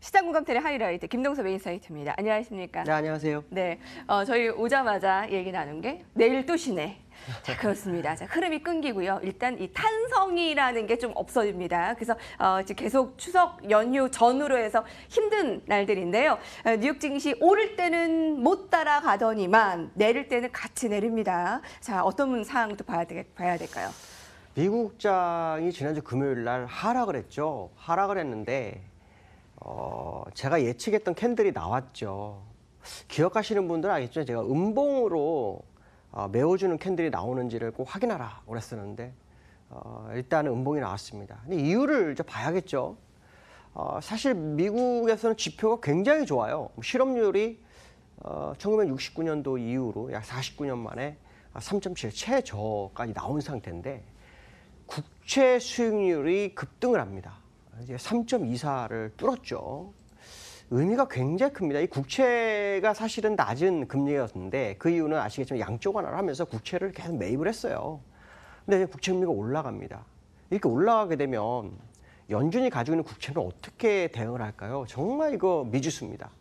시장공감텔의 하이라이트 김동섭 인사이트입니다. 안녕하십니까? 네, 안녕하세요. 네, 저희 오자마자 얘기 나눈 게 내일 또 쉬네. 자, 그렇습니다. 자, 흐름이 끊기고요. 일단 이 탄성이라는 게 좀 없어집니다. 그래서 지금 계속 추석 연휴 전후로 해서 힘든 날들인데요. 뉴욕 증시 오를 때는 못 따라가더니만 내릴 때는 같이 내립니다. 자, 어떤 사항도 봐야 될까요? 미국 국장이 지난주 금요일 날 하락을 했죠. 하락을 했는데 제가 예측했던 캔들이 나왔죠. 기억하시는 분들은 알겠죠. 제가 음봉으로 메워주는 캔들이 나오는지를 꼭 확인하라 그랬었는데 일단은 음봉이 나왔습니다. 근데 이유를 이제 봐야겠죠. 사실 미국에서는 지표가 굉장히 좋아요. 실업률이 1969년도 이후로 약 49년 만에 3.7 최저까지 나온 상태인데 국채 수익률이 급등을 합니다. 이제 3.24를 뚫었죠. 의미가 굉장히 큽니다. 이 국채가 사실은 낮은 금리였는데 그 이유는 아시겠지만 양적 완화를 하면서 국채를 계속 매입을 했어요. 근데 이제 국채 금리가 올라갑니다. 이렇게 올라가게 되면 연준이 가지고 있는 국채는 어떻게 대응을 할까요? 정말 이거 미지수입니다.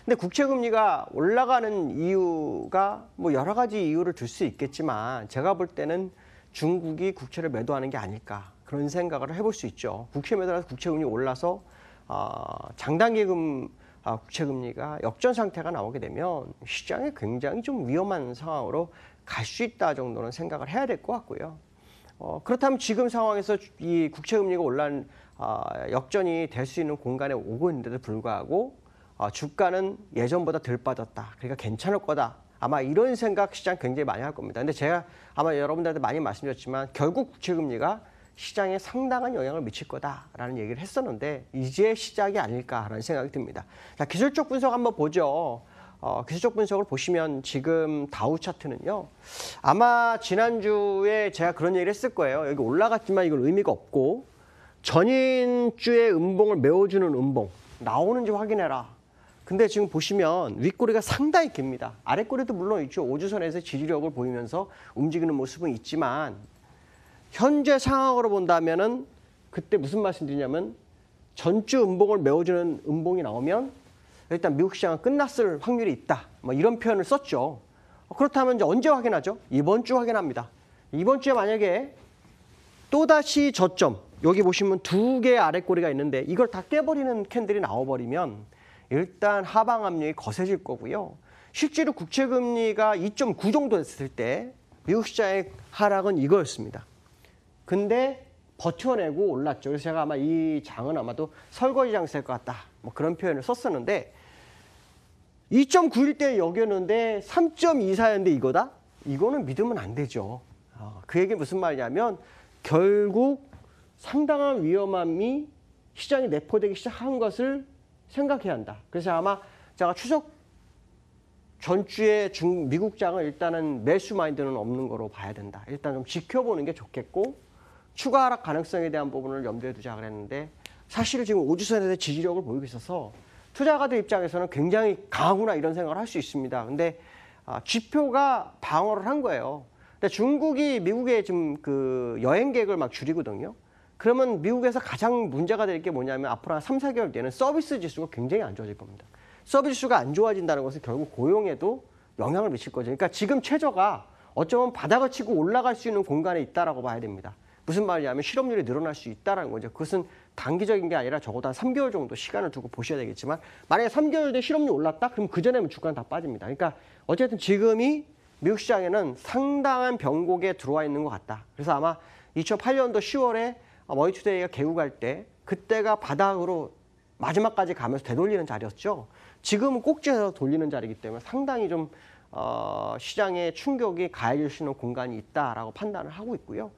근데 국채 금리가 올라가는 이유가 뭐 여러 가지 이유를 들 수 있겠지만 제가 볼 때는 중국이 국채를 매도하는 게 아닐까 그런 생각을 해볼 수 있죠. 국채 매도라서 국채 금리 올라서 장단기금 국채 금리가 역전 상태가 나오게 되면 시장에 굉장히 좀 위험한 상황으로 갈 수 있다 정도는 생각을 해야 될 것 같고요. 그렇다면 지금 상황에서 이 국채 금리가 올라온 역전이 될 수 있는 공간에 오고 있는데도 불구하고 주가는 예전보다 덜 빠졌다. 그러니까 괜찮을 거다. 아마 이런 생각 시장 굉장히 많이 할 겁니다. 근데 제가 아마 여러분들한테 많이 말씀드렸지만 결국 국채 금리가 시장에 상당한 영향을 미칠 거다라는 얘기를 했었는데 이제 시작이 아닐까라는 생각이 듭니다. 자, 기술적 분석 한번 보죠. 기술적 분석을 보시면 지금 다우 차트는요. 아마 지난주에 제가 그런 얘기를 했을 거예요. 여기 올라갔지만 이건 의미가 없고 전인주의 음봉을 메워주는 음봉 나오는지 확인해라. 근데 지금 보시면 윗꼬리가 상당히 깁니다. 아랫꼬리도 물론 있죠. 오주선에서 지지력을 보이면서 움직이는 모습은 있지만 현재 상황으로 본다면은 그때 무슨 말씀드리냐면 전주 음봉을 메워주는 음봉이 나오면 일단 미국 시장은 끝났을 확률이 있다. 뭐 이런 표현을 썼죠. 그렇다면 이제 언제 확인하죠? 이번 주 확인합니다. 이번 주에 만약에 또다시 저점, 여기 보시면 두 개의 아랫꼬리가 있는데 이걸 다 깨버리는 캔들이 나와버리면 일단 하방 압력이 거세질 거고요. 실제로 국채 금리가 2.9 정도 됐을 때 미국 시장의 하락은 이거였습니다. 근데 버텨내고 올랐죠. 그래서 제가 아마 이 장은 아마도 설거지 장세일 것 같다. 뭐 그런 표현을 썼었는데 2.9일 때 여겼는데 3.24였는데 이거다? 이거는 믿으면 안 되죠. 그 얘기 무슨 말이냐면 결국 상당한 위험함이 시장에 내포되기 시작한 것을 생각해야 한다. 그래서 아마 제가 추석 전주에 미국장은 일단은 매수 마인드는 없는 거로 봐야 된다. 일단 좀 지켜보는 게 좋겠고 추가 하락 가능성에 대한 부분을 염두에 두자 그랬는데 사실 지금 오주선에서 지지력을 보이고 있어서 투자가들 입장에서는 굉장히 강하구나 이런 생각을 할 수 있습니다. 근데 지표가 방어를 한 거예요. 근데 중국이 미국에 지금 그 여행객을 막 줄이거든요. 그러면 미국에서 가장 문제가 될 게 뭐냐면 앞으로 한 3, 4개월 뒤에는 서비스 지수가 굉장히 안 좋아질 겁니다. 서비스 지수가 안 좋아진다는 것은 결국 고용에도 영향을 미칠 거죠. 그러니까 지금 최저가 어쩌면 바닥을 치고 올라갈 수 있는 공간에 있다라고 봐야 됩니다. 무슨 말이냐면 실업률이 늘어날 수 있다는 거죠. 그것은 단기적인 게 아니라 적어도 한 3개월 정도 시간을 두고 보셔야 되겠지만 만약에 3개월 뒤에 실업률이 올랐다? 그럼 그전에는 주가는 다 빠집니다. 그러니까 어쨌든 지금이 미국 시장에는 상당한 변곡에 들어와 있는 것 같다. 그래서 아마 2008년도 10월에 머니투데이가 개국할 때 그때가 바닥으로 마지막까지 가면서 되돌리는 자리였죠. 지금은 꼭지에서 돌리는 자리이기 때문에 상당히 좀 시장의 충격이 가해질 수 있는 공간이 있다라고 판단을 하고 있고요.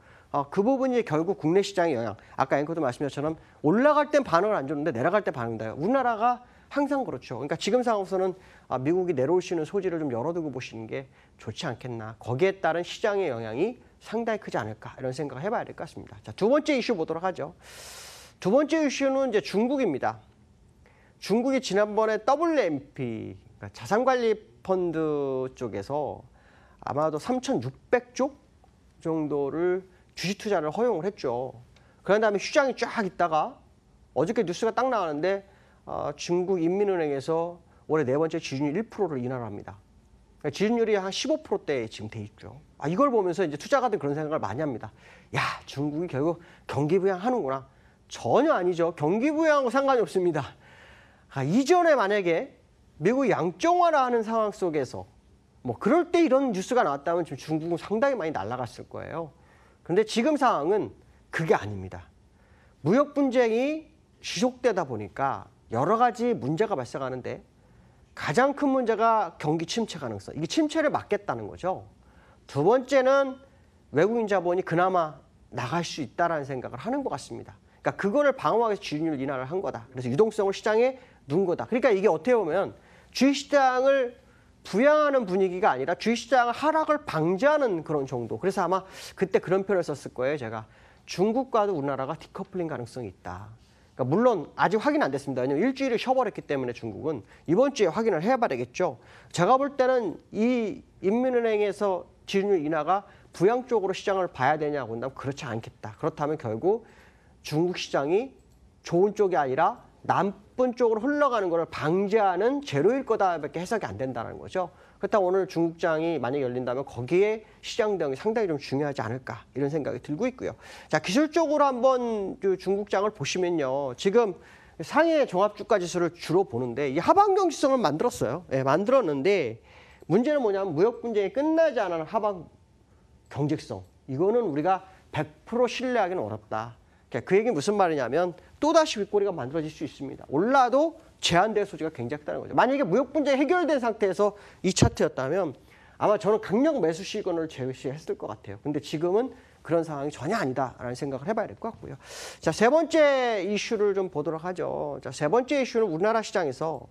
그 부분이 결국 국내 시장의 영향. 아까 앵커도 말씀드렸처럼 올라갈 땐 반응을 안 줬는데 내려갈 때 반응다. 우리나라가 항상 그렇죠. 그러니까 지금 상황에서는 미국이 내려올 수 있는 소지를 좀 열어두고 보시는 게 좋지 않겠나. 거기에 따른 시장의 영향이 상당히 크지 않을까 이런 생각을 해봐야 될 것 같습니다. 자, 두 번째 이슈 보도록 하죠. 두 번째 이슈는 이제 중국입니다. 중국이 지난번에 WMP 그러니까 자산관리 펀드 쪽에서 아마도 3,600조 정도를 주식 투자를 허용을 했죠. 그런 다음에 시장이 쫙 있다가 어저께 뉴스가 딱 나왔는데 중국 인민은행에서 올해 네 번째 지준율 1%를 인하합니다. 그러니까 지준율이 한 15%대에 지금 돼 있죠. 이걸 보면서 이제 투자가들 그런 생각을 많이 합니다. 야, 중국이 결국 경기 부양하는구나. 전혀 아니죠. 경기 부양하고 상관이 없습니다. 이전에 만약에 미국이 양정화라는 상황 속에서 뭐 그럴 때 이런 뉴스가 나왔다면 지금 중국은 상당히 많이 날아갔을 거예요. 그런데 지금 상황은 그게 아닙니다. 무역 분쟁이 지속되다 보니까 여러 가지 문제가 발생하는데 가장 큰 문제가 경기 침체 가능성. 이게 침체를 막겠다는 거죠. 두 번째는 외국인 자본이 그나마 나갈 수 있다라는 생각을 하는 것 같습니다. 그러니까 그거를 방어하기 위해서 지준율 인하를 한 거다. 그래서 유동성을 시장에 둔 거다. 그러니까 이게 어떻게 보면 주식시장을 부양하는 분위기가 아니라 주식시장의 하락을 방지하는 그런 정도. 그래서 아마 그때 그런 표현을 썼을 거예요. 제가 중국과도 우리나라가 디커플링 가능성이 있다. 그러니까 물론 아직 확인 안 됐습니다. 왜냐하면 일주일을 쉬어버렸기 때문에 중국은 이번 주에 확인을 해봐야 되겠죠. 제가 볼 때는 이 인민은행에서 지준율 인하가 부양 쪽으로 시장을 봐야 되냐고 한다면 그렇지 않겠다. 그렇다면 결국 중국 시장이 좋은 쪽이 아니라 나쁜 쪽으로 흘러가는 것을 방지하는 제로일 거다밖에 해석이 안 된다는 거죠. 그렇다면 오늘 중국장이 만약에 열린다면 거기에 시장 대응이 상당히 좀 중요하지 않을까 이런 생각이 들고 있고요. 자, 기술적으로 한번 중국장을 보시면요. 지금 상해 종합주가 지수를 주로 보는데 이 하방 경직성을 만들었어요. 네, 만들었는데 문제는 뭐냐면 무역 분쟁이 끝나지 않은 하방 경직성. 이거는 우리가 100% 신뢰하기는 어렵다. 그 얘기는 무슨 말이냐면 또다시 윗꼬리가 만들어질 수 있습니다. 올라도 제한될 소지가 굉장히 크다는 거죠. 만약에 무역 분쟁이 해결된 상태에서 이 차트였다면 아마 저는 강력 매수 시그널을 제시했을 것 같아요. 근데 지금은 그런 상황이 전혀 아니다라는 생각을 해봐야 될 것 같고요. 자, 세 번째 이슈를 좀 보도록 하죠. 자, 세 번째 이슈는 우리나라 시장에서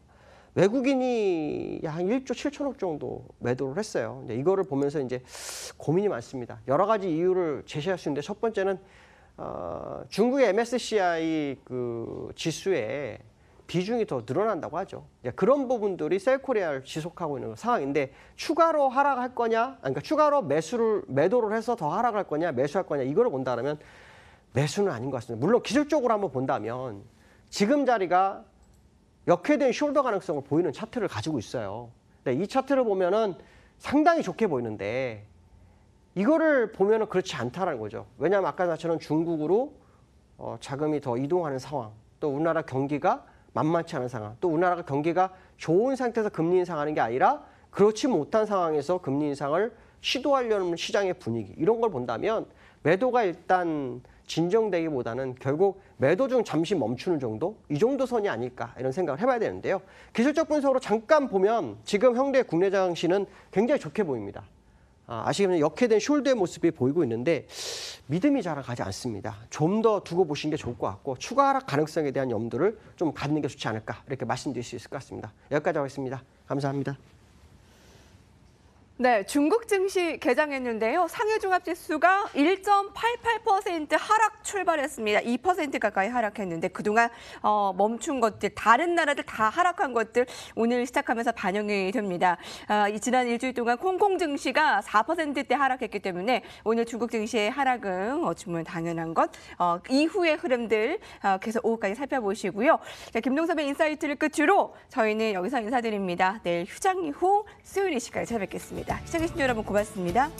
외국인이 한 1조 7천억 정도 매도를 했어요. 이거를 보면서 이제 고민이 많습니다. 여러 가지 이유를 제시할 수 있는데 첫 번째는 중국의 MSCI 그 지수에 비중이 더 늘어난다고 하죠. 그런 부분들이 셀코리아를 지속하고 있는 상황인데 추가로 하락할 거냐, 그러니까 추가로 매도를 해서 더 하락할 거냐, 매수할 거냐 이거를 본다면 매수는 아닌 것 같습니다. 물론 기술적으로 한번 본다면 지금 자리가 역회된 숄더 가능성을 보이는 차트를 가지고 있어요. 이 차트를 보면은 상당히 좋게 보이는데 이거를 보면은 그렇지 않다라는 거죠. 왜냐하면 아까 나처럼 중국으로 자금이 더 이동하는 상황, 또 우리나라 경기가 만만치 않은 상황, 또 우리나라가 경기가 좋은 상태에서 금리 인상하는 게 아니라 그렇지 못한 상황에서 금리 인상을 시도하려는 시장의 분위기 이런 걸 본다면 매도가 일단 진정되기보다는 결국 매도 중 잠시 멈추는 정도? 이 정도 선이 아닐까 이런 생각을 해봐야 되는데요. 기술적 분석으로 잠깐 보면 지금 현대 국내 장시는 굉장히 좋게 보입니다. 아시겠지만 역회된 숄더의 모습이 보이고 있는데 믿음이 잘 가지 않습니다. 좀 더 두고 보시는 게 좋을 것 같고 추가 하락 가능성에 대한 염두를 좀 갖는 게 좋지 않을까 이렇게 말씀드릴 수 있을 것 같습니다. 여기까지 하겠습니다. 감사합니다. 네, 중국 증시 개장했는데요. 상해 종합지수가 1.88% 하락 출발했습니다. 2% 가까이 하락했는데 그동안 멈춘 것들, 다른 나라들 다 하락한 것들 오늘 시작하면서 반영이 됩니다. 지난 일주일 동안 홍콩 증시가 4%대 하락했기 때문에 오늘 중국 증시의 하락은 어쩌면 당연한 것. 이후의 흐름들 계속 오후까지 살펴보시고요. 자, 김동섭의 인사이트를 끝으로 저희는 여기서 인사드립니다. 내일 휴장 이후 수요일 이 시간에 찾아뵙겠습니다. 시청해주신 여러분 고맙습니다.